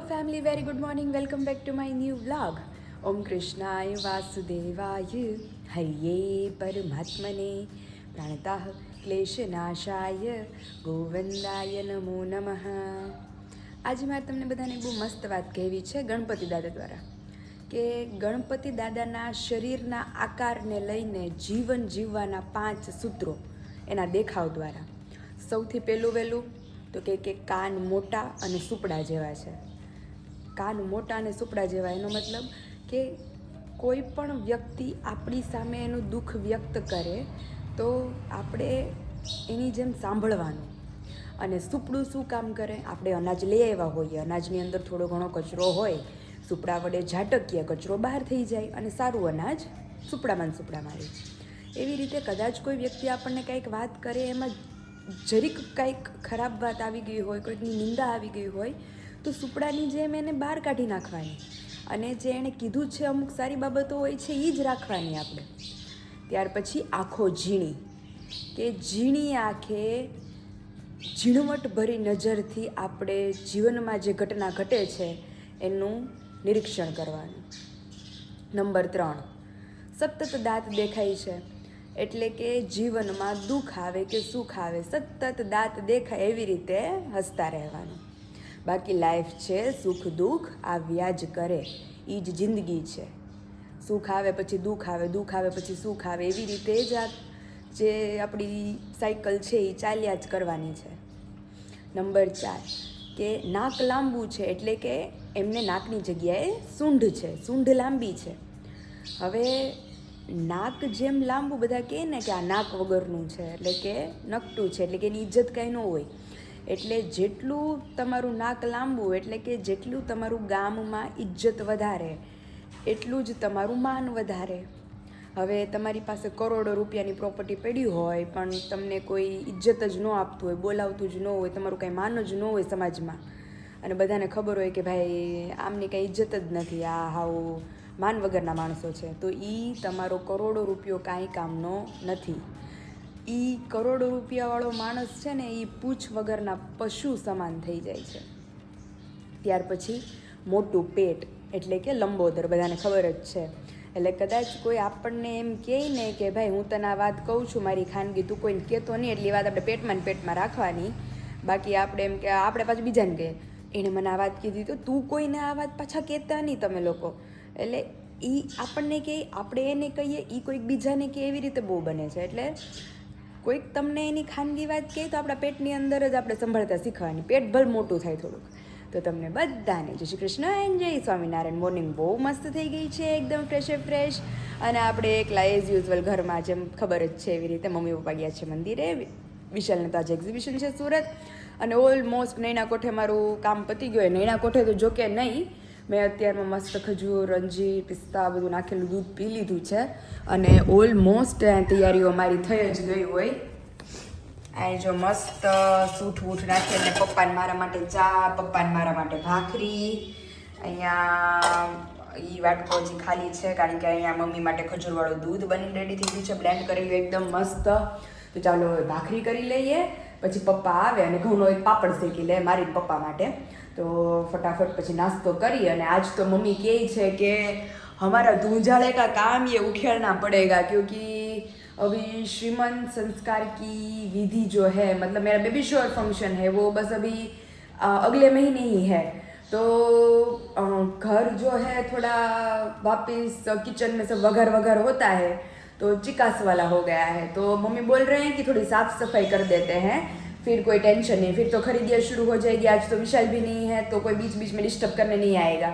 family, very good morning. Welcome back to my new vlog. Om Krishnaya Vasudevaya Hariye Paramatmane Pranatah Kleshanashaya Govindaya Namo Namaha. આજે મારે તમને બધાને બહુ મસ્ત વાત કહેવી છે ગણપતિ દાદા દ્વારા કે ગણપતિ દાદાના શરીરના આકારને લઈને જીવન જીવવાના 5 સૂત્રો એના દેખાવ દ્વારા. સૌથી પહેલું તો કે કાન મોટા અને સુપડા જેવા છે. કાન મોટા અને સુપડા જેવા એનો મતલબ કે કોઈ પણ વ્યક્તિ આપણી સામે એનું દુઃખ વ્યક્ત કરે તો આપણે એની જેમ સાંભળવાનું. અને સુપડું શું કામ કરે? આપણે અનાજ લઈ આવ્યા હોઈએ, અનાજની અંદર થોડો ઘણો કચરો હોય, સુપડા વડે ઝાટકીએ, કચરો બહાર થઈ જાય અને સારું અનાજ સુપડામાં રહે. એવી રીતે કદાચ કોઈ વ્યક્તિ આપણને કંઈક વાત કરે, એમાં જરીક કંઈક ખરાબ વાત આવી ગઈ હોય, કોઈકની નિંદા આવી ગઈ હોય, તો સુપડાની જેમ એને બહાર કાઢી નાખવાની અને જે એણે કીધું છે અમુક સારી બાબતો હોય છે એ જ રાખવાની આપણે. ત્યાર પછી આંખો ઝીણી, કે ઝીણી આંખે ઝીણવટભરી નજરથી આપણે જીવનમાં જે ઘટના ઘટે છે એનું નિરીક્ષણ કરવાનું. નંબર 3, સતત દાંત દેખાય છે એટલે કે જીવનમાં દુઃખ આવે કે સુખ આવે, સતત દાંત દેખાય એવી રીતે હસતા રહેવાનું. બાકી લાઈફ છે સુખ દુઃખ આવ્યા જ કરે, એ જ જિંદગી છે. સુખ આવે પછી દુઃખ આવે, દુઃખ આવે પછી સુખ આવે, એવી રીતે જ આ જે આપણી સાયકલ છે એ ચાલ્યા જ કરવાની છે. નંબર 4, કે નાક લાંબુ છે એટલે કે એમને નાકની જગ્યાએ સૂંઢ છે, સૂંઢ લાંબી છે. હવે નાક જેમ લાંબુ બધા કહે ને કે આ નાક વગરનું છે એટલે કે નકટું છે એટલે કે એની ઇજ્જત કાંઈ ન હોય. એટલે જેટલું તમારું નાક લાંબુ એટલે કે જેટલું તમારું ગામમાં ઇજ્જત વધારે એટલું જ તમારું માન વધારે. હવે તમારી પાસે કરોડો રૂપિયાની પ્રોપર્ટી પડી હોય પણ તમને કોઈ ઇજ્જત જ ન આપતું હોય, બોલાવતું જ ન હોય, તમારું કાંઈ માન જ ન હોય સમાજમાં, અને બધાને ખબર હોય કે ભાઈ આમની કાંઈ ઇજ્જત જ નથી, આ હાવ માન વગરના માણસો છે, તો એ તમારો કરોડો રૂપિયો કાંઈ કામનો નથી. એ કરોડો રૂપિયાવાળો માણસ છે ને એ પૂછ વગરના પશુ સમાન થઈ જાય છે. ત્યાર પછી મોટું પેટ એટલે કે લંબોદર, બધાને ખબર જ છે. એટલે કદાચ કોઈ આપણને એમ કહે ને કે ભાઈ હું તને આ વાત કહું છું મારી ખાનગી, તું કોઈને કહેતો નહીં, એટલી વાત આપણે પેટમાં રાખવાની. બાકી આપણે એમ કે આપણે પાછું બીજાને કહીએ એણે મને આ વાત કીધી, તો તું કોઈને આ વાત પાછા કહેતા નહીં તમે લોકો. એટલે એ આપણને કહે, આપણે એને કહીએ, એ કોઈક બીજાને કહે, એવી રીતે બહુ બને છે. એટલે કોઈક તમને એની ખાનગી વાત કહે તો આપણા પેટની અંદર જ આપણે સંભાળતા શીખવાની, પેટ ભલે મોટું થાય થોડુંક. તો તમને બધાને જય શ્રી કૃષ્ણ એન્ડ જય સ્વામિનારાયણ. મોર્નિંગ બહુ મસ્ત થઈ ગઈ છે, એકદમ ફ્રેશ. અને આપણે એકલા એઝ યુઝ્યુઅલ ઘરમાં જેમ ખબર જ છે એવી રીતે મમ્મી પપ્પા ગયા છે મંદિરે. વિશાલને તો આજે એક્ઝિબિશન છે સુરત, અને ઓલમોસ્ટ નૈના કોઠે મારું કામ પતી ગયું. નૈના કોઠે તો જોકે નહીં, મેં અત્યારમાં મસ્ત ખજૂર, અંજીર, પિસ્તા બધું નાખેલું દૂધ પી લીધું છે અને ઓલમોસ્ટ તૈયારીઓ મારી થઈ જ ગઈ હોય. અહીં જો મસ્ત સૂઠ વૂઠ નાખીને પપ્પાને મારા માટે ચા, પપ્પાને મારા માટે ભાખરી. અહીંયા એ વાટકો હજી ખાલી છે કારણ કે અહીંયા મમ્મી માટે ખજૂરવાળું દૂધ બની રેડી થઈ ગયું છે, બ્લેન્ડ કરેલું એકદમ મસ્ત. તો ચાલો ભાખરી કરી લઈએ, પછી પપ્પા આવે અને ઘઉંનો એક પાપડ શેકી લે મારી પપ્પા માટે. તો ફટાફટ પછી નાસ્તો કરી. અને આજ તો મમ્મી કહે છે કે હમારા ધૂંઝાળે કા કામ ये उखेड़ना पड़ेगा क्योंकि अभी श्रीमंत संस्कार की विधि जो है, मतलब मेरा बेबी शॉवर फंक्शन है वो बस अभी अगले महीने ही है. तो घर जो है थोड़ा वापस किचन में सब वगैर होता है तो चिकास वाला हो गया है. तो मम्मी बोल रहे हैं कि थोड़ी साफ सफाई कर देते हैं, फिर कोई टेंशन नहीं, फिर तो खरीदियाँ शुरू हो जाएगी. आज तो विशाल भी नहीं है तो कोई बीच में डिस्टर्ब करने नहीं आएगा.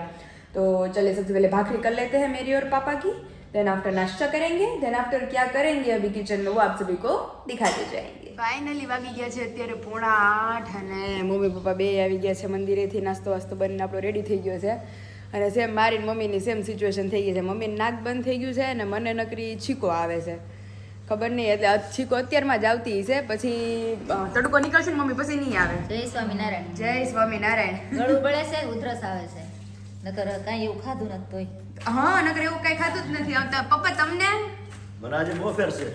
तो चलिए सबसे पहले भाखरी कर लेते हैं मेरी और पापा की, देन आफ्टर नाश्ता करेंगे, देन आफ्टर क्या करेंगे अभी किचन में वो आप सभी को दिखाते जाएंगे. ફાઇનલી વાગી ગયા છે અત્યારે 7:30 અને મમ્મી પપ્પા બે આવી ગયા છે મંદિરેથી. નાસ્તો વાસ્તો બનીને આપણો રેડી થઈ ગયો છે અને સેમ મારી મમ્મીની સેમ સિચ્યુએશન થઈ ગઈ છે. મમ્મીને નાક બંધ થઈ ગયું છે અને મને નકરી છીકો આવે છે, ખબર નહીં. એટલે છીકો અત્યારમાં જ આવતી છે, પછી તડકો નીકળશે ને મમ્મી પછી નહીં આવે. જય સ્વામિનારાયણ. જય સ્વામિનારાયણ. ગળું બળે છે, ઉધરસ આવે છે, નકર કાંઈ એવું ખાધું નથી તોય. હા, નકર એવું કાંઈ ખાતું જ નથી આવતા. પપ્પા તમને મને આજે બહુ ફેર છે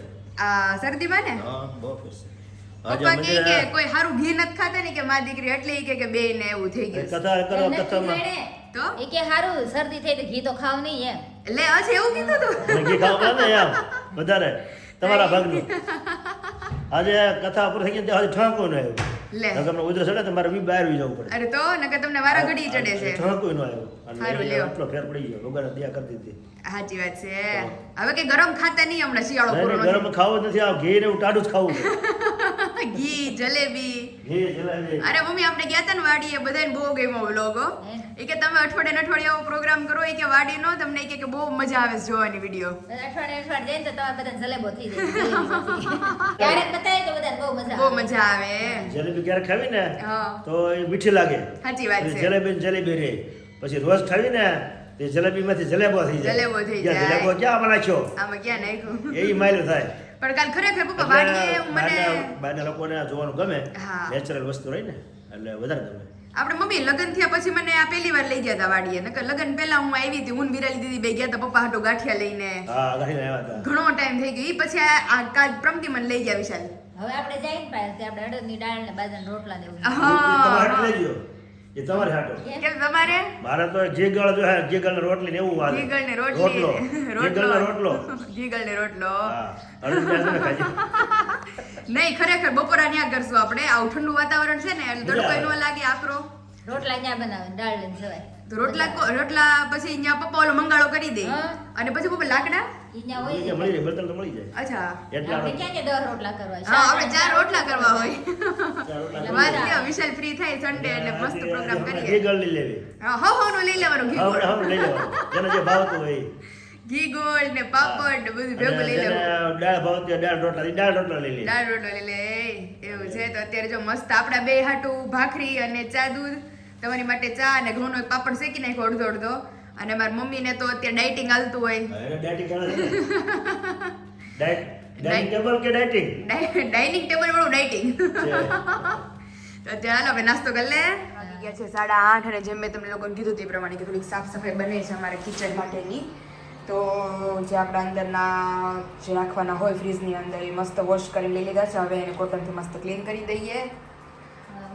શરદીમાં ને? હા, બહુ ફેર છે. પપ્પા કહે કે કોઈ હારું ઘી નથી ખાતા ને કે મારી દીકરી એટલે ઈ કે બે ને એવું થઈ ગયું કથા કરો કથામાં એને તો એ કે હારું શરદી થઈ તો ઘી તો ખાવ નહીં એમ એટલે અચ્છા એવું કીધું તું ઘી ખાવા ને એમ વધારે તમારા ભાગનું આજે કથા પૂરી થઈ ગઈ ત્યાં હજી ઠાંકો ન આવ્યો લે નગરનો ઉધર ચડે તો મારે બહાર જવું પડે અરે તો નકર તમને વારા ઘડી ચડે છે ઠાંકો ન આવ્યો હારું અને લ્યો. આટલો ફેર પડી ગયો ભગવાને દયા કરી દીધી સાચી વાત છે હવે કે ગરમ ખાતા નહીં હમણાં શિયાળો નહીં, પૂરો નહીં, ગરમ ખાવું જ નથી આ ઘી ને એવું ટાઢું જ ખાવું છે નથી. ઘી જલેબી ઘી જલેબી અરે મમ્મી આપણે ગયા હતા ને વાડીએ બધાને બહુ ગમ્યો વ્લોગો એ કે તમે અઠવાડિયે પ્રોગ્રામ કરો એ કે વાડીનો તમને એ કે બહુ મજા આવે છે જોવાની વિડીયો અઠવાડિયે જઈને તો તમારે બધાને જલેબો થઈ જાય ક્યારેક બતાય તો બધાને બહુ મજા બહુ આવે. મજા આવે જલેબી ક્યારેક ખાવી ને હા તો એ મીઠી લાગે સાચી વાત છે જલેબી ને જલેબી રે પછી રોજ ખાવી ને તે જલેબીમાંથી જલેબો થઈ જાય જલેબો થઈ ક્યાં જાય. જલેબો ક્યાં બનાખ્યો આમાં ક્યાં નાખ્યું એ માયલું થાય પણ કાલ ખરેખર પપ્પા વાડીએ મને બહારના લોકોને આ જોવાનું ગમે હા. નેચરલ વસ્તુ રહી ને એટલે વધારે ગમે આપણે મમ્મી લગ્ન થયા પછી મને આ પહેલી વાર લઈ ગયા હતા વાડીએ નકર લગ્ન પહેલા હું આવી હતી હું ને વિરાલી દીદી બે ગયા હતા પપ્પા હાટો ગાંઠિયા લઈને હા ગાડીને આવ્યા હતા ઘણો ટાઈમ થઈ ગયો ઈ પછી આ કાલ પ્રમદી મને લઈ ગયા વિશાલ હવે આપણે જઈએ ને પાસે આપણે અડદની દાળ ને બાજરાના રોટલા ને એવું હા, તમારે હા. હાટ લઈ ગયો એ તમારે હાટો કેમ તમારે મારે તો જે ગળ જો હે જે ગળ રોટલી ને એવું વાલે ઘીગળ ને રોટલી રોટલો જે ગળ રોટલો ઘીગળ ને રોટલો હા અડદ તમે ખાજો નહીં ખરેખર બપોરા ન્યા કરશું આપણે આવું ઠંડુ વાતાવરણ છે ને એટલે તડકો ય ન લાગે આકરો રોટલા ત્યાં બનાવે દાળ લઈને જવાય તો રોટલા પછી અહીંયા પપ્પા ઓલો મંગાળો કરી દે હા. અને પછી પપ્પા લાકડા ઈ ત્યાં હોય એ ને. મળી જાય બર્તન તો મળી જાય અચ્છા એટલા આપણે ક્યાં કે 10 રોટલા કરવા હા આપણે 4 રોટલા કરવા હોય ચાર રોટલા વાત લ્યો વિશાલ ફ્રી થાય સન્ડે એટલે મસ્ત પ્રોગ્રામ જે કરીએ ગળ લઈ લેવી હા હો નું લઈ લેવાનું ઘી હવે ગોળ હવે લઈ લેવાનું જેને જે ભાવતું હોય એ. ઘી ગોળ ને પાપડ ને બધું ભેગું લઈ અને લેવું જેને દાળ ભાવતી હોય દાળ રોટલા લઈ લે દાળ રોટલો લઈ લે એવું છે તો અત્યારે જો મસ્ત આપણા બે હાટું ભાખરી અને ચા દૂધ તમારી માટે ચા અને ઘઉંનો એક પાપડ શેકી નાખ્યો અડધો અડધો અને મારી મમ્મીને તો અત્યારે ડાયટિંગ હાલતું હોય એને ડાયટિંગ કરે છે ને ડાયટિંગ ટેબલ કે ડાયટિંગ ડાઇનિંગ ટેબલ વાળું ડાઇટિંગ છે તો ચાલો હવે નાસ્તો કરી લે વાગી ગયા છે 8:30 અને જેમ મેં તમને લોકોને કીધું તે પ્રમાણે કે થોડીક સાફ સફાઈ બને છે અમારે કિચન માટેની તો જે આપણા અંદરના જે રાખવાના હોય ફ્રીજની અંદર એ મસ્ત વોશ કરીને લઈ લીધા છે હવે એને કોટનથી મસ્ત ક્લીન કરી દઈએ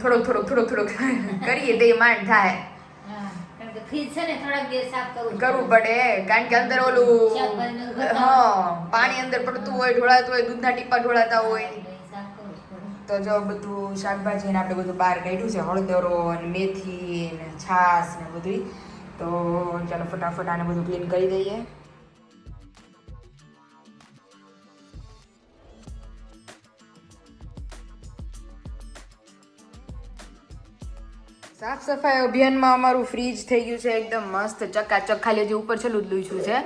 થોડુંક કરીએ તો એ માંડ થાય હા, કારણ કે ફ્રીજ છે ને થોડાક દિવસ સાફ કરવું પડે કારણ કે અંદર ઓલું શાકભાજીનું બધું હા પાણી અંદર પડતું હોય ઢોળાતું હોય દૂધના ટીપા ઢોળાતા હોય સાફ કરવું જ પડે. તો જો બધું શાકભાજી ને આપણે બધું બહાર કાઢ્યું છે હળદરો અને મેથી ને છાશ ને બધું તો ચાલો ફટાફટ આને બધું ક્લીન કરી દઈએ સાફ સફાઈ અભિયાનમાં અમારું ફ્રીજ થઈ ગયું છે એકદમ મસ્ત ચકાચક ખાલી જે ઉપર છેલ્લું જ લૂછું છે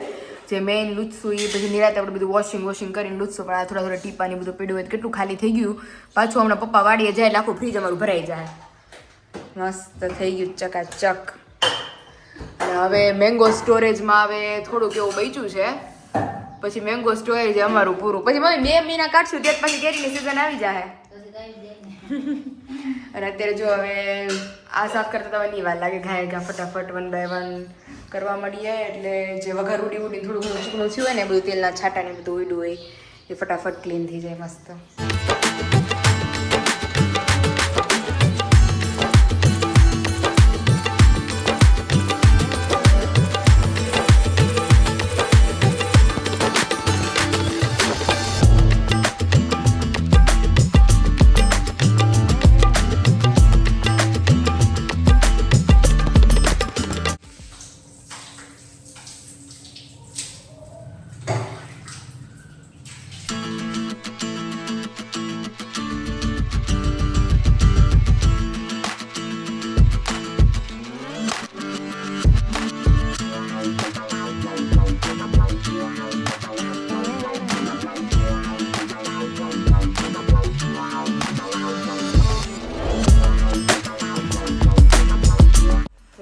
જે મેઇન લૂછશું એ પછી નિરાતે આપણે બધું વોશિંગ કરીને લૂછશું પણ આ થોડા ટીપાની બધું પડ્યું હોય કેટલું ખાલી થઈ ગયું પાછું હમણાં પપ્પા વાડીએ જાય એટલે આખું ફ્રીજ અમારું ભરાઈ જાય મસ્ત થઈ ગયું ચકાચક અને હવે મેંગો સ્ટોરેજમાં આવે થોડુંક એવું બચ્યું છે પછી મેંગો સ્ટોરેજ અમારું પૂરું પછી મમ્મી 2 મહિના કાઢશું ત્યાર પછી કેરીની સિઝન આવી જાય પછી તો આવી જાય ને. અને અત્યારે જો હવે આ સાફ કરતા તો નહીં વાર લાગે ઘા ફટાફટ 1 by 1 કરવા મળીએ એટલે જે વઘાર ઉડી થોડું ઘણું ચીકણું થયું હોય ને બધું તેલના છાંટા ને બધું ઉડ્યું હોય એ ફટાફટ ક્લીન થઈ જાય મસ્ત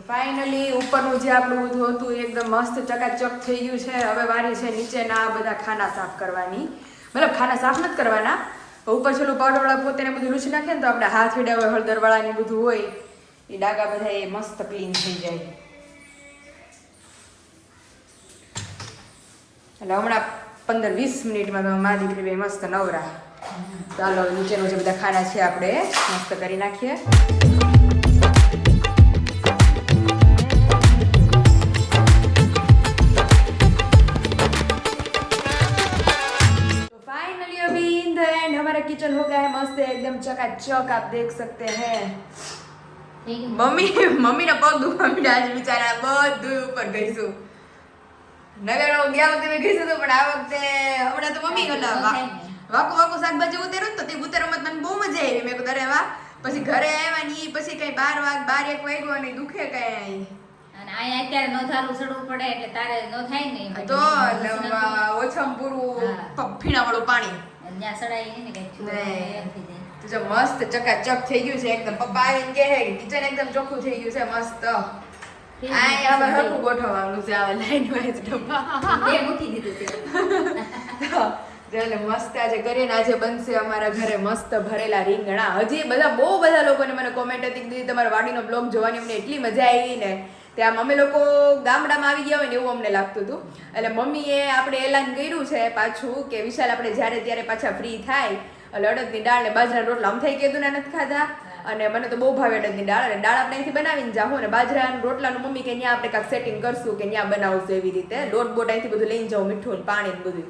ફાઇનલી ઉપરનું જે આપણું બધું હતું એ એકદમ મસ્ત ચકાચક થઈ ગયું છે હવે વારી છે નીચેના આ બધા ખાના સાફ કરવાની મતલબ ખાના સાફ નથી કરવાના ઉપર છેલ્લું પાવડરવાળા પોતે બધું લૂછી નાખે ને તો આપણે હાથ વીડા હોય હળદરવાળા ને બધું હોય એ ડાગા બધા એ મસ્ત ક્લીન થઈ જાય એટલે હમણાં 15-20 મિનિટમાં તો મારી દીકરી બે મસ્ત નવરા ચાલો હવે નીચેનું જે બધા ખાના છે આપણે મસ્ત કરી નાખીએ. फाइनली अभी इन द एंड हमारा किचन हो गया है मस्त एकदम चकाचक आप देख सकते हैं. મમ્મી ના પગ દુખવા માંડ્યા આજે બિચારા બધું ઉપર ગઈશું. નગર ગયા વખતે મેં ગઈશું તો પણ આ વખતે હમણાં તો મમ્મી ઓલા વાકુ વાકુ શાકભાજી ઉતેરું તો તે ઉતેરમાં મને બહુ મજા આવી. મેં કીધું અરે વાહ. પછી ઘરે આવ્યા ની પછી કઈ 12 વાગ્યો અને દુખે કઈ અને અહીંયા અત્યારે નો થારું ચડવું પડે એટલે તારે નો થાય ને તો ઓછામાં પૂરું ફીણા વાળું પાણી ત્યાં સડાઈ ને કઈ તો જો મસ્ત ચકાચક થઈ ગયું છે એકદમ. પપ્પા આવીને કહે કિચન એકદમ ચોખ્ખું થઈ ગયું છે મસ્ત. આ હવે હરખું ગોઠવવાનું છે આ લાઈન વાઇઝ ડબ્બા એ મૂકી દીધું છે. એટલે મસ્ત આજે કરીને આજે બનશે અમારા ઘરે મસ્ત ભરેલા રીંગણા. હજી બહુ બધા લોકોને મને કોમેન્ટ હતી દીદી તમારા વાડીનો બ્લોગ જોવાની અમને એટલી મજા આવી ને. ત્યાં અમે લોકો ગામડામાં આવી ગયા હોય ને એવું અમને લાગતું હતું. એટલે મમ્મીએ આપણે એલાન કર્યું છે પાછું કે વિશાલ આપણે જ્યારે ત્યારે પાછા ફ્રી થાય એટલે અડદની દાળ ને બાજરાના રોટલા આમ થઈ કીધું ને નથી ખાધા. અને મને તો બહુ ભાવે અડદની દાળ. અને દાળ આપણે અહીંથી બનાવીને જાઉં ને બાજરાના રોટલાનું મમ્મી કે ત્યાં આપણે કાંઈક સેટિંગ કરશું કે ત્યાં બનાવશું એવી રીતે. લોટ બોટ અહીંથી બધું લઈને જાઉં મીઠું ને પાણી ને બધું.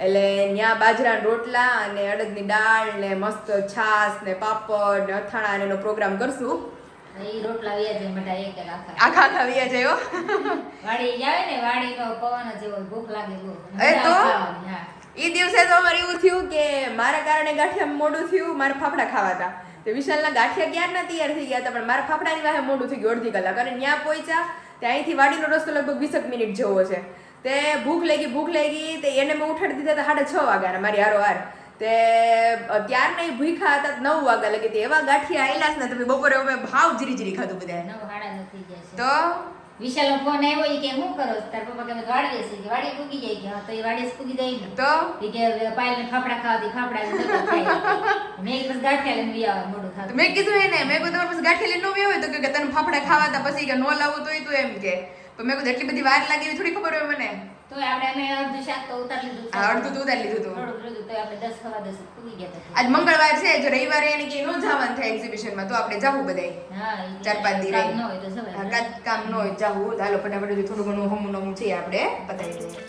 એટલે ત્યાં બાજરાના રોટલા અને અડદની દાળ ને મસ્ત છાશ ને પાપડ ને અથાણા ને એનો પ્રોગ્રામ કરશું. ઈ રોટલા વ્યા જાય બધા એક આખા આખા વ્યા જાય વાડી જાય ને વાડીનો પવન જેવો ભૂખ લાગે બહુ. એ તો હા એ દિવસે તો અમારે એવું થયું કે મારા કારણે ગાંઠિયા મોડું થયું. મારે ફાફડા ખાવા હતા તો વિશાલના ગાંઠિયા ક્યારના તૈયાર થઈ ગયા હતા પણ મારા ફાફડાની વાહે મોડું થઈ ગયું અડધી કલાક. અને ત્યાં પહોંચ્યા ત્યાં અહીંથી વાડીનો રસ્તો લગભગ 20 મિનિટ જેવો છે. તે ભૂખ લાગી તે એને મેં ઉઠાડી દીધા હતા 6:30 વાગ્યાના મારી હારોહાર. તે ત્યારના એ ભૂખ્યા હતા 9 વાગ્યા લગી. તે એવા ગાંઠિયા આયલા ને તમે બપોરે અમે ભાવ જીરી ખાધું બધા. 9:30 થઈ ગયા છે. તો વિશાલનો ફોન આવ્યો ઈ કે હું કરો તાર પપ્પા કે વાડીએ છે કે વાડીએ પૂગી જાય કે હા તો એ વાડીએ પૂગી જાય ને તો ઈ કે પાયલને ફાફડા ખાવા દી ફાફડા નતો ખાય. મેં એક બસ ગાંઠિયા લઈને વિયા મોડું ખાધું. મેં કીધું એને મેં કીધું તમારે પછી ગાંઠિયા લઈને ન હોય તો કે તને ફાફડા ખાવા હતા પછી કે નો લાવું તોય તું એમ કે. તો મેં કીધું એટલી બધી વાર લાગી એવી થોડી ખબર હોય મને. તો આપણે અમે અડધું શાક તો ઉતાર લીધું. અડધું તો ઉતારી લીધું હતું. થોડું લીધું તો આપણે 10 સવા 10 પૂગી ગયા હતા. આજ મંગળવાર છે જો રવિવારે એને કે નો જવાનું થાય એક્ઝિબિશનમાં તો આપણે જાવું બધાય. હા 4-5 દી રહી ન હોય તો સવારે કામ ન હોય જાવું. હાલો ફટાફટ થોડું ઘણું હમું નમું છે આપણે પતાવી દઈએ.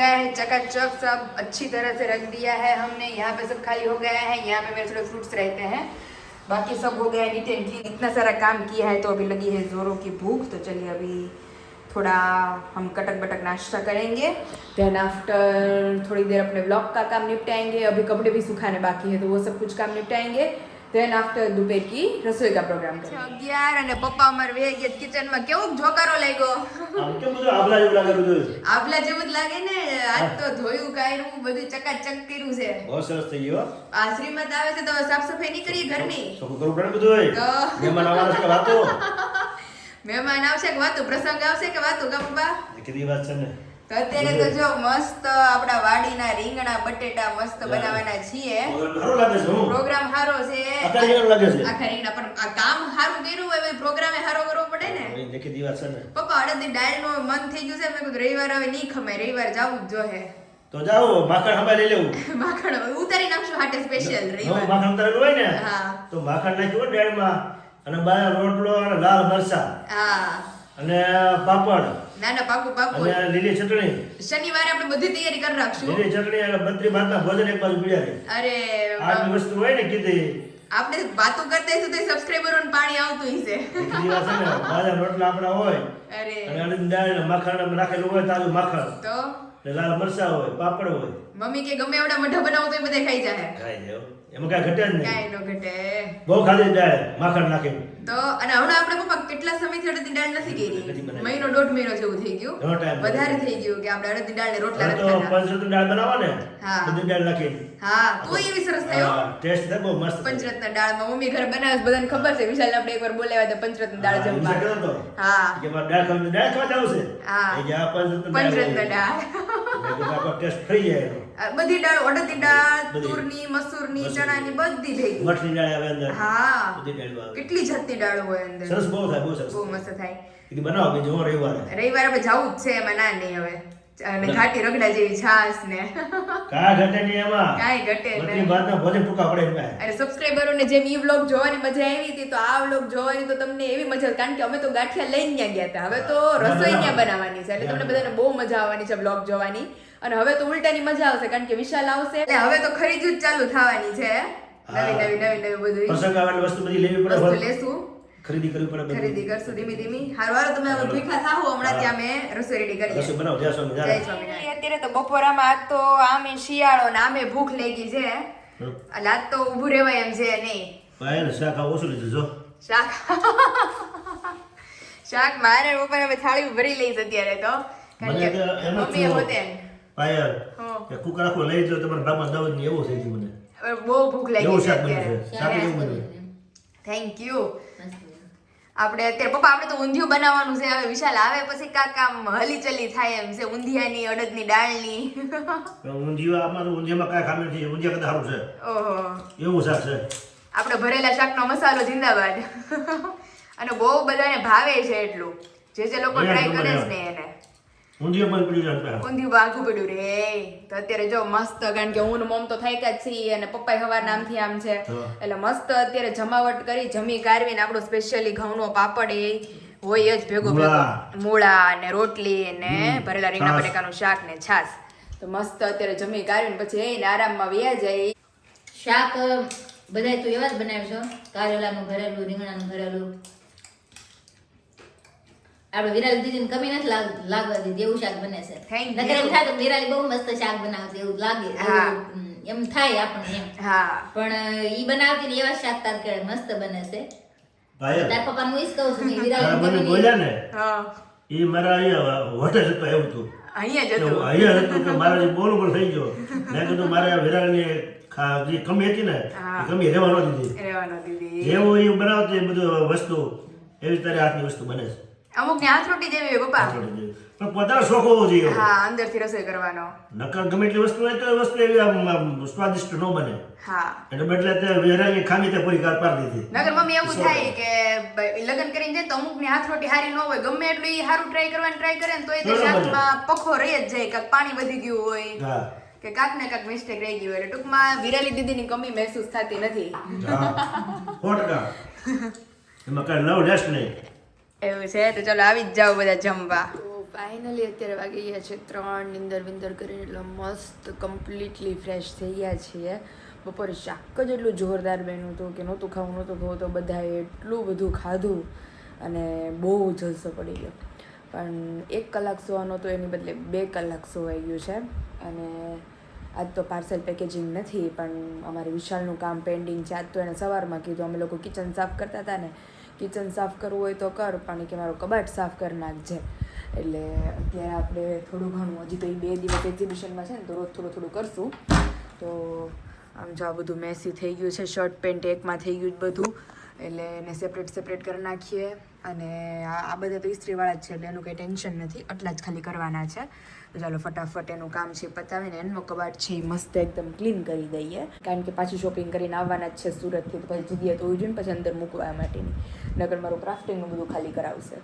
गया है चकाचक, सब अच्छी तरह से रख दिया है हमने। यहाँ पे सब खाली हो गया है, यहाँ पे मेरे थोड़े फ्रूट्स रहते हैं, बाकी सब हो गया है नीट एंड क्लीन। इतना सारा काम किया है तो अभी लगी है जोरों की भूख, तो चलिए अभी थोड़ा हम कटक बटक नाश्ता करेंगे, देन आफ्टर थोड़ी देर अपने ब्लॉग का काम निपटाएंगे। अभी कपड़े भी सुखाने बाकी है तो वो सब कुछ काम निपटाएंगे, देन आफ्टर दोपहर की रसोई का प्रोग्राम करेंगे। 11 અને પપ્પા અમાર વે ગયા કિચન માં, કેવો જોકારો લાગ્યો? આમ કેમ બધું આબલા જેવું લાગે બધું? આપલા જેવું જ લાગે ને, આજ તો ધોયું કાયરું બધું ચકાચક કર્યું છે। બહુ સરસ થઈ ગયો। આ શ્રીમત આવે છે તો સાફ સફાઈ નહીં કરીએ ઘરની? શું કરવું પડે બધું હોય? તો મહેમાન આવવાના છે કે વાતો? મહેમાન આવશે કે વાતો, પ્રસંગ આવશે કે વાતો કા પપ્પા? કેટલી વાત છે ને। તો અત્યારે તો જો મસ્ત આપણા વાડીના રીંગણા બટેટા મસ્ત બનાવવાના છીએ। સારું લાગે છે હું। પ્રોગ્રામ સારો છે, અત્યારે કેવું લાગે છે? આખા રીંગણા પણ આ કામ સારું કર્યું હોય પ્રોગ્રામે સારો કરવો પડે ને। એ કેટલી વાત છે ને। પપ્પા અડદની દાળનો મન થઈ ગયું છે, મેં કીધું રવિવાર હવે નહીં ખમાય, રવિવાર જાવું જ જોઈએ। તો જાઓ માખણ હંભાઈ લઈ લેવું। માખણ ઉતારી નાખશું હાટે સ્પેશિયલ રવિવાર। માખણ ઉતારેલું હોય ને હા તો માખણ નાખ્યું હોય દાળમાં, અને બાર રોટલો અને લાલ મરચા હા અને પાપડ ના ના પાકું પાકું। અને લીલી ચટણી, શનિવારે આપણે બધી તૈયારી કરી રાખશું। લીલી ચટણી અને બત્રી ભાતના ભોજન એક બાજુ પીડ્યા છે। અરે આટલી વસ્તુ હોય ને કીધી આપણે વાતો કરતા હશું તો સબસ્ક્રાઇબરોને પાણી આવતું હશે। કેટલી વાત છે ને। બાજરા રોટલા આપણા હોય અરે અને અડદની દાળ અને માખણ નાખેલું હોય, તાજું માખણ તો ને લાલ મરચા હોય, પાપડ હોય, મમ્મી કે ગમે એવડા મઠા બનાવો તો બધા ખાઈ જાય, ખાઈ જાવ, એમાં કાંઈ ઘટે જ નહીં। કાંઈ નો ઘટે। બહુ ખાધી દાળ માખણ નાખીને। તો અને હમણાં આપણે પપ્પા કેટલા સમયથી અડદની દાળ નથી નથી કરી, બનાવી। મહિનો દોઢ મહિનો જેવું થઈ ગયું, ઘણો time વધારે થઈ ગયું કે આપણે અડદની દાળ ને રોટલા હવે નથી તો ખાતા। પંચરત્ન દાળ બનાવો ને, હા। બધી દાળ નાખીને, હા તો એવી સરસ થયો ટેસ્ટ થાય બહુ મસ્ત થાય। પંચરત્ન દાળમાં મમ્મી ઘરે બનાવે છે, બધાને ખબર છે। વિશાલ આપણે એકવાર બોલાવ્યા હતા પંચરત્ન દાળ હા, જમવા। વિચાર કર્યો તો હા કે મારે દાળ ખાવી, દાળ ખાવા જાવું છે। હા। એ કે આ પંચરત્ન પંચરત્ન હોય। દાળ મેં કીધું આપણો ટેસ્ટ થઈ જાય એનો। બધી દાળ, અડદની દાળ, બધી। તુરની, મસૂરની, મસૂરની। ચણાની બધી થઈ ગઈ। મઠની દાળ આવે અંદર, હા બધી દાળ આવે, કેટલી જાતની દાળ હોય અંદર, સરસ બહુ થાય, બહુ સરસ। બહુ મસ્ત થાય। કીધું બનાવો કે જો રવિવારે રવિવારે આપણે જવું જ છે, એમાં ના નહીં હવે। અને ઘાટી રગડા જેવી છાશ ને કાંઈ ઘટે નહીં એમાં। કાંઈ ઘટે નહીં। બધી ભાતના ભોજન ટૂંકા પડે એમાં। અને સબસ્ક્રાઇબરોને જેમ ઈ વ્લોગ જોવાની મજા આવી હતી, તો આ વ્લોગ જોવાની તો તમને એવી મજા આવે, કારણ કે અમે તો ગાંઠિયા લઈને ત્યાં ગયા હતા, હવે તો રસોઈ ત્યાં બનાવવાની છે, એટલે તમને બધાને બહુ મજા આવવાની છે વ્લોગ જોવાની। અને હવે તો ઉલટાની મજા આવશે, કારણ કે વિશાલ આવશે એટલે હવે તો ખરીદી જ ચાલુ થવાની છે, નવી બધું પ્રસંગ આવે એટલે વસ્તુ બધી લેવી પડે, વસ્તુ લેશું, ખરીદી કરવી પડે બધી। ખરીદી કરશું ધીમી ધીમી। હારું હાલો તમે હવે ભૂખા થાઓ, હમણાં ત્યાં અમે રસોઈ રેડી કરીએ। રસોઈ બનાવો, જય સ્વામી, જય જય સ્વામિનારાયણ। અત્યારે તો બપોરામાં આજ તો આમે શિયાળો ને આમે ભૂખ લાગી છે, એટલે આજ તો ઊભું રહેવાય એમ છે નહીં। ભાઈ ને શાક આવું ઓછું લીધું જો। શાક શાક મારે પપ્પા અમે થાળી ભરી લઈશ અત્યારે તો, કારણ મને કે તો એમ જ મમ્મીએ થયું, પોતે પાયલ હા। કે કુકર આખું લઈ જાઓ તમારા બાપા દાવત ની, એવું થઈ ગયું મને। હવે બહુ ભૂખ લાગી એવું છે શાક બન્યું અત્યારે। છે, શાક એવું બન્યું। Thank you. આપણે અત્યારે પપ્પા આપણે તો ઊંધિયું બનાવવાનું છે, હવે વિશાલ આવે પછી કાંક આમ હલીચલી થાય એમ છે, ઊંધિયાની, અડદની દાળની ઊંધિયું આમાં તો ઊંધિયામાં કાંઈ ખામી નથી, ઊંધિયા કરતા સારું છે, ઓહો એવું શાક છે। આપણે ભરેલા શાકનો મસાલો જિંદાબાદ અને બહુ બધાને ભાવે છે એટલું, જે લોકો ટ્રાય કરે છે ને એને ઊંધિયું પણ પડી જાય। ઊંધિયું બાઘું પડ્યું રે। તો અત્યારે જો મસ્ત, કારણ કે હું ને મમ તો થાક્યા જ છીએ, અને પપ્પા હવાર નામથી આમ છે, એટલે મસ્ત અત્યારે જમાવટ કરી, જમી કારવીને આપણો સ્પેશિયલી ઘઉંનો પાપડ એ હોય જ ભેગો ભેગો, મૂળા ને રોટલી ને ભરેલા રીંગણા બટેકાનું શાક ને છાશ। તો મસ્ત અત્યારે જમી કારવીને પછી એને આરામમાં વ્યા જાય। શાક બધાય તું એવા જ બનાવશો, કારેલાનું ભરેલું, રીંગણાનું ભરેલું। આપણે વિરાલી દીદીને કમી નથી લાગવા દીધી, એવું શાક બને છે। Thank you. નકર એમ થાય તો વિરાલી બહુ મસ્ત શાક બનાવતી એવું લાગે, હા। એમ થાય આપણને એમ, હા પણ ઈ બનાવતી ને એવા શાક તાર કે મસ્ત બને છે। ભાઈ તાર પપ્પા હું ઈ જ કહું છું કે તારા વિરાલી મને કમી બોલ્યા ને હા એ મારા અહીંયા હોટેલ હતું, એવું હતું, અહીંયા જ એવું હતું। અહીંયા હતું કે મારા જે બોલું પણ થઈ ગયો। મેં કીધું મારે વિરાળની જે કમી હતી ને એ કમી રહેવા ન દીધી, રહેવાનો દીદી જેવું એ બનાવતી એ બધું વસ્તુ એવી તારે હાથની વસ્તુ બને છે। અમુક ને હાથ રોટી જેવી હોય પપ્પા। પણ પોતાનો શોખ હોવો જોઈએ। હા અંદરથી રસોઈ કરવાનો। નકર ગમે એટલી વસ્તુ હોય તો એ વસ્તુ એવી આમ સ્વાદિષ્ટ ન બને, હા એટલે બદલે તે વિરાળની ખામી તે પૂરી પાડી દીધી। નગર મમ્મી એવું થાય કે લગ્ન કરીને જાય તો અમુક ની હાથ રોટી હારી ન હોય, ગમે એટલું ઈ હારું ટ્રાય કરવાની ટ્રાય કરે ને તો એ શાકમાં પખો રહી જ જાય, કાંક પાણી વધી ગયું હોય હા કે કાંક ને કાંક મિસ્ટેક રહી ગયું હોય, એટલે ટૂંકમાં વિરાલી દીદીની કમી મહેસૂસ થતી નથી। હા 100%। એમાં કાંઈ લવ લેસ નહીં। એવું છે, તો ચલો આવી જ જાઓ બધા જમવા। ફાઇનલી અત્યારે વાગી ગયા છે 3, નિંદર વિંદર કરીને એટલે મસ્ત કમ્પ્લીટલી ફ્રેશ થઈ ગયા છીએ. બપોરે શાક જ એટલું જોરદાર બન્યું હતું કે નહોતું ખાવું તો બધાએ એટલું બધું ખાધું અને બહુ જલસો પડી ગયો. પણ 1 કલાક સુવાનો તો એની બદલે 2 કલાક સુવાઈ ગયું છે. અને આજ તો પાર્સલ પેકેજિંગ નથી પણ અમારે વિશાલનું કામ પેન્ડિંગ છે. આજ તો એને સવારમાં કીધું, અમે લોકો કિચન સાફ કરતા હતા ને, કિચન સાફ કરવું હોય તો કર, પણ કે મારો કબાટ સાફ કરી નાખજે. એટલે અત્યારે આપણે થોડું ઘણું, હજી તો એ 2 દિવસ એક્ઝિબિશનમાં છે ને તો રોજ થોડું કરશું. તો આમ જો આ બધું મેસી થઈ ગયું છે, શર્ટ પેન્ટ એકમાં થઈ ગયું બધું, એટલે એને સેપરેટ કરી નાખીએ. અને આ બધા તો ઇસ્ત્રીવાળા જ છે એટલે એનું કંઈ ટેન્શન નથી, આટલા જ ખાલી કરવાના છે. તો ચાલો ફટાફટ એનું કામ છે પતાવીને એનો કબાટ છે એ મસ્ત એકદમ ક્લીન કરી દઈએ, કારણ કે પાછું શોપિંગ કરીને આવવાના જ છે સુરતથી, તો પછી જગ્યા તો હોવી જોઈએ ને પછી અંદર મૂકવા માટેની, નકર મારું ક્રાફ્ટિંગનું બધું ખાલી કરાવશે.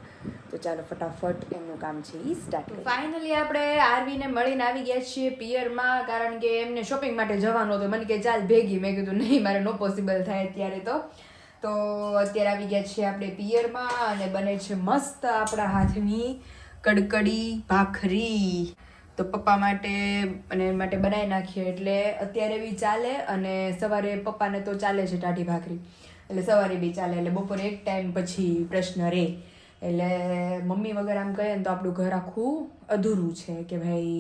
તો ચાલો ફટાફટ એમનું કામ છે એ સ્ટાર્ટ કરીએ. ફાઇનલી આપણે આરવીને મળીને આવી ગયા છીએ પિયરમાં, કારણ કે એમને શોપિંગ માટે જવાનું હતું. મને કે ચાલ ભેગી, મેં કીધું નહીં, મારે નો પોસિબલ થાય અત્યારે. તો અત્યારે આવી ગયા છીએ આપણે પિયરમાં અને બને છે મસ્ત આપણા હાથની કડકડી ભાખરી. તો પપ્પા માટે અને માટે બનાવી નાખીએ એટલે અત્યારે બી ચાલે, અને સવારે પપ્પાને તો ચાલે છે ટાઢી ભાખરી, એટલે સવારે બી ચાલે, એટલે બપોરે એક ટાઈમ પછી પ્રશ્ન રહે. એટલે મમ્મી વગર આમ કહે ને તો આપણું ઘર આખું અધૂરું છે કે ભાઈ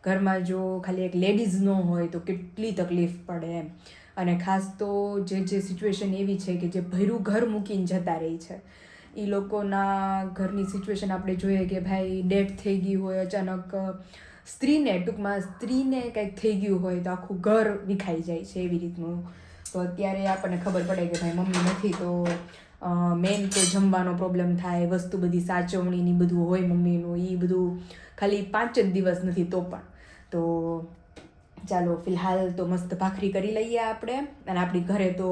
ઘરમાં જો ખાલી એક લેડીઝ ન હોય તો કેટલી તકલીફ પડે એમ. અને ખાસ તો જે સિચ્યુએશન એવી છે કે જે ભર્યું ઘર મૂકીને જતા રહી છે, એ લોકોના ઘરની સિચ્યુએશન આપણે જોઈએ કે ભાઈ ડેથ થઈ ગઈ હોય અચાનક, સ્ત્રીને કંઈક થઈ ગયું હોય તો આખું ઘર વિખાઈ જાય છે એવી રીતનું. તો અત્યારે આપણને ખબર પડે કે ભાઈ મમ્મી નથી તો મેન તો જમવાનો પ્રોબ્લેમ થાય, વસ્તુ બધી સાચવણીની બધું હોય મમ્મીનું, એ બધું ખાલી 5 જ દિવસ નથી તો પણ. તો ચાલો ફિલહાલ તો મસ્ત ભાખરી કરી લઈએ આપણે, અને આપણી ઘરે તો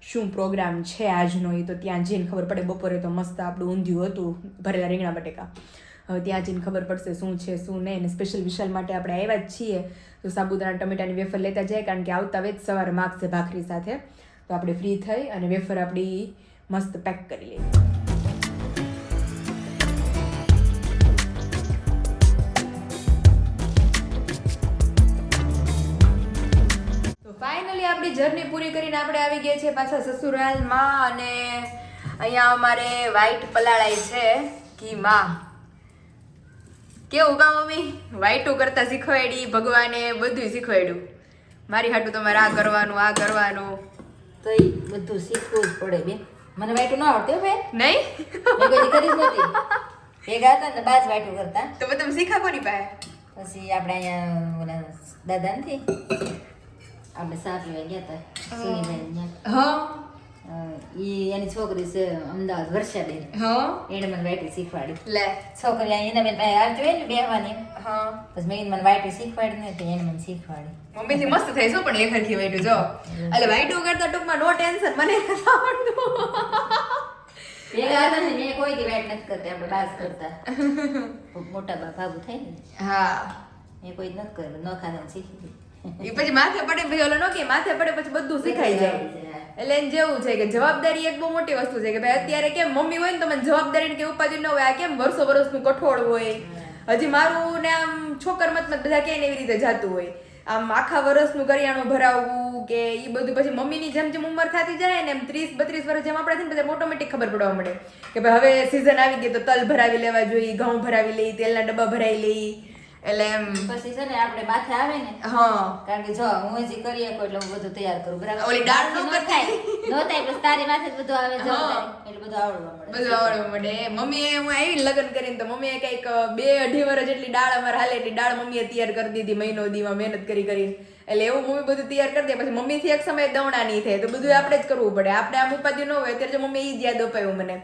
શું પ્રોગ્રામ છે આજનો એ તો ત્યાં જઈને ખબર પડે. બપોરે તો મસ્ત આપણું ઊંધિયું હતું, ભરેલા રીંગણા બટેકા. હવે ત્યાં જઈને ખબર પડશે શું છે શું નહીં. અને સ્પેશિયલ વિશાલ માટે આપણે આવ્યા જ છીએ તો સાબુદાણા ટમેટાની વેફર લેતા જાય, કારણ કે આવતા વેત સવારે માગશે ભાખરી સાથે. તો આપણે ફ્રી થઈ અને વેફર આપણી મસ્ત પેક કરી લઈએ. ફાઇનલી આપણી જર્ની પૂરી કરીને આપણે આવી ગયા છીએ પાછા સસુરાલમાં, અને અહીંયા અમારે વ્હાઈટ પલાળાઈ છે ઘીમાં. કેવું કામ મમ્મી? વ્હાઈટું કરતા શીખવાડી, ભગવાને બધું શીખવાડ્યું. મારી હાટું તમારે આ કરવાનું તો એ બધું શીખવું જ પડે બેન. મને વાઈટું ન આવડતું બેન. નહીં મેં કોઈ કરી જ નથી. ભેગા હતા ને બાજ વાઈટું કરતા. તો તમે શીખા કોની પાસે? પછી આપણે અહીંયા ઓલા દાદા નથી, આપણે સા પીવા ગયા હતા સુનીભાઈ ત્યાં. એની છોકરી છે અમદાવાદ વર્ષાબેન, એને મને વાઈટું શીખવાડી. લે છોકરી એના બેન પાસે જોઈએ ને બેહવાની, પછી મેં મને વાઈટું શીખવાડી ને તો એને મને શીખવાડી. મમ્મી થી મસ્ત થઈ શું, પણ એક હરખી વાઈટું જો. એટલે વાઈટું કરતા ટૂંકમાં નો ટેન્શન, મને આવડતું. ભેગા હતા ને મેં કોઈ દી વાઈટ નથી કરતી, આપણે બાસ કરતા. મોટા બાબુ થાય ને, મેં કોઈ નથી કર્યું, ન ખાતા શીખી ગઈ. એ પછી માથે પડે, ભાઈ ઓલો નો કે માથે પડે પછી બધું શીખાઈ જાય. એટલે એને જેવું છે કે જવાબદારી એક બહુ મોટી વસ્તુ છે કે ભાઈ અત્યારે કેમ મમ્મી હોય ને તો મને જવાબદારી કે ઉપાધિ ન હોય, આ કેમ વર્ષનું કઠોળ હોય. હજી મારું ને આમ છોકર મત બધા કે એવી રીતે જાતું હોય, આમ આખા વર્ષનું કરિયાણું ભરાવવું કે એ બધું. પછી મમ્મીની જેમ જેમ ઉંમર થતી જાય ને એમ 30-32 વર્ષ જેમ આપણે થઈને પછી ઓટોમેટિક ખબર પડવા મળે કે ભાઈ હવે સિઝન આવી ગઈ તો તલ ભરાવી લેવા જોઈએ, ઘઉં ભરાવી લઈ, તેલના ડબ્બા ભરાવી લઈ. એટલે એમ પછી છે ને આપણે માથે આવે ને, કારણ કે જો હું હજી કરી શકું એટલે હું બધું તૈયાર કરું બરાબર. ઓલી દાળ નો થાય પછી તારી માથે બધું આવે જવાબદારી, એટલે બધું આવડવા મળે. મમ્મીએ હું આવી લગ્ન કરીને તો મમ્મીએ કઈક 2-2.5 વર્ષ જેટલી દાળ અમારે હાલે એટલી દાળ મમ્મીએ તૈયાર કરી દીધી મહિનો દીમાં મહેનત કરીને. એટલે એવું મમ્મી બધું તૈયાર કરી દે. પછી મમ્મી થી એક સમય દવણા નહીં થાય તો બધું આપણે જ કરવું પડે. આપણે આમ ઉપાધિ ન હોય ત્યારે મમ્મી એ જ યાદ અપાયું મને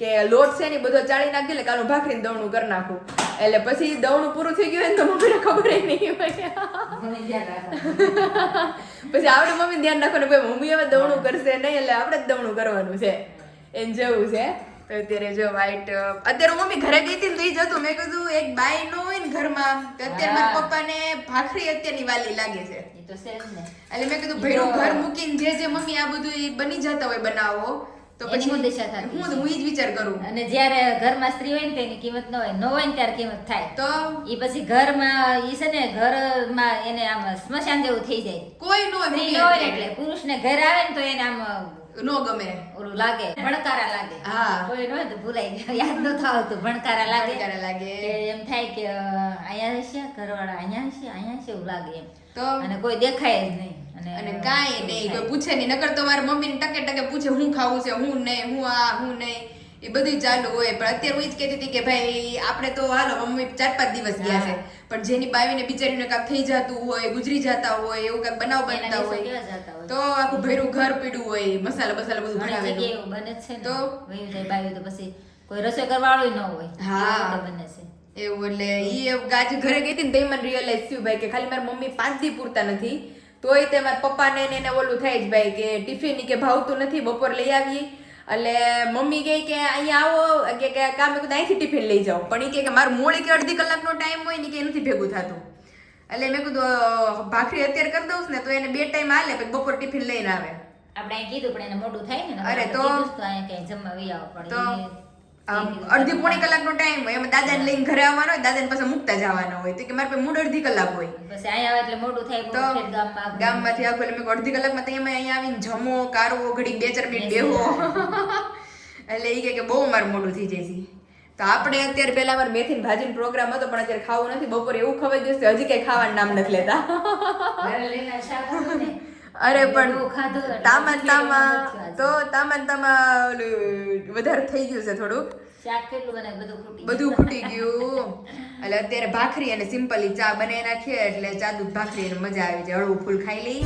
કે લોટ છે ને બધો ચાળી નાખી એટલે કાલું ભાખરીને દવણું કરી નાખું. એટલે પછી દવણું પૂરું થઈ ગયું ને તો મમ્મીને ખબર નહીં હોય. પછી આપણે મમ્મી ધ્યાન રાખો ને ભાઈ મમ્મી હવે દવણું કરશે નહીં એટલે આપણે જ દવણું કરવાનું છે, એમ જેવું છે. તો અત્યારે જો વ્હાઈટ અત્યારે મમ્મી ઘરે ગઈ હતી ને તો એ જ હતું. મેં કીધું એક બાઈ નો હોય ને ઘરમાં તો અત્યારે મારા પપ્પાને ભાખરી અત્યારની વાલી લાગે છે. એટલે મેં કીધું ભેરું ઘર મૂકીને જે મમ્મી આ બધું બની જતા હોય બનાવો તો એની પછી હું દિશા થતી હું ઈ જ વિચાર કરું. અને જ્યારે ઘરમાં સ્ત્રી હોય ને તેની કિંમત ન હોય ને ત્યારે કિંમત થાય તો ઈ પછી ઘરમાં ઈ છે ને ઘરમાં એને આમ સ્મશાન જેવું થઈ જાય. કોઈ નો સ્ત્રી ન હોય ને એટલે પુરુષને ઘર આવે ને તો એને આમ નો ગમે. ઓલું લાગે, ભણકારા લાગે. હા. કોઈ ન હોય તો ભૂલાઈ જાય, યાદ ન થાવતું, ભણકારા લાગે. ભણકારા લાગે. કે એમ થાય કે અહીંયા હશે ઘરવાળા, અહીંયા હશે એવું લાગે એમ. તો અને કોઈ દેખાય જ નહીં. અને કાંઈ નહીં, કોઈ પૂછે નહીં. નકર તો મારા મમ્મીને ટકે ટકે પૂછે હું ખાવું છે, હું નહીં, હું નહીં, એ બધું ચાલુ હોય. પણ અત્યારે હું ઈ જ કહેતી હતી કે ભાઈ આપણે તો હાલો મમ્મી 4-5 દિવસ ગયા છે, પણ જેની બાવીને બિચારીને કાંઈક થઈ જતું હોય, ગુજરી જતા હોય, એવું કાંઈક બનાવ બનતા હોય, તો આખું ભેરું ઘર પીડું હોય, મસાલા બધું ભરાવેલું. એવું બને જ છે ને. તો વયું જાય બાયું તો પછી કોઈ રસોઈ કરવાવાળું ન હોય. હા. એવું તો બને છે. એવું એટલે ઈ ગાજ ઘરે ગઈ હતી ને તો મને રિયલાઇઝ થયું ભાઈ કે ખાલી મારી મમ્મી 5 દી પૂરતા નથી, તોય તે મારા પપ્પાને ને એને ઓલું થાય જ ભાઈ કે ટિફિન કે ભાવતું નથી, બપોર લઈ આવીએ. એટલે મમ્મી કહે કે અહીંયા આવો કે કામ મેં કીધું અહીંથી ટિફિન લઈ જાઓ, પણ એ કે મારું મોડી કે અડધી કલાકનો ટાઈમ હોય ને કે નથી ભેગું થતું. એટલે મેં કીધું ભાખરી અત્યારે કરી દઉં ને તો એને 2 ટાઈમ હાલે, પછી બપોર ટિફિન લઈને આવે. આપણે અહીં કીધું પણ એને મોઢું થાય ને. અરે તો અહીંયા ક્યાંય જમવા વહી આવો પણ તો અડધી પોણી કલાકનો ટાઈમ હોય, એમાં દાદાને લઈને ઘરે આવવાનો હોય, દાદાને પાસે મૂકતા જવાના હોય, તો કે મારે પાસે મૂળ અડધી કલાક હોય. પછી અહીંયા આવે એટલે મોઢું થાય તો બહુ ઠેઠ ગામમાં. ગામમાંથી આખું એટલે મેં અડધી કલાકમાં તો એમાં અહીંયા આવીને જમો, કારવો, ઘડીક 2-4 મિનિટ બેહો. એટલે એ કે બહુ મારું મોઢું થઈ જાય છે. તો આપણે અત્યારે પહેલા અમારે મેથીની ભાજીનો પ્રોગ્રામ હતો, પણ અત્યારે ખાવું નથી. બપોરે એવું ખવાઈ ગયું છે હજી કઈ ખાવાનું નામ નથી લેતા. ઘરે લઈને શાક હતું ને. અરે પણ બહુ ખાધું એટલે તામાં ઓલું વધારે થઈ ગયું છે થોડુંક. શાક કેટલું બને બધું ખૂટી ગયું. એટલે અત્યારે ભાખરી અને સિમ્પલી ચા બનાવી નાખીએ એટલે ચા દૂધ ભાખરી મજા આવી જાય. હળવું ફૂલ ખાઈ લઈ.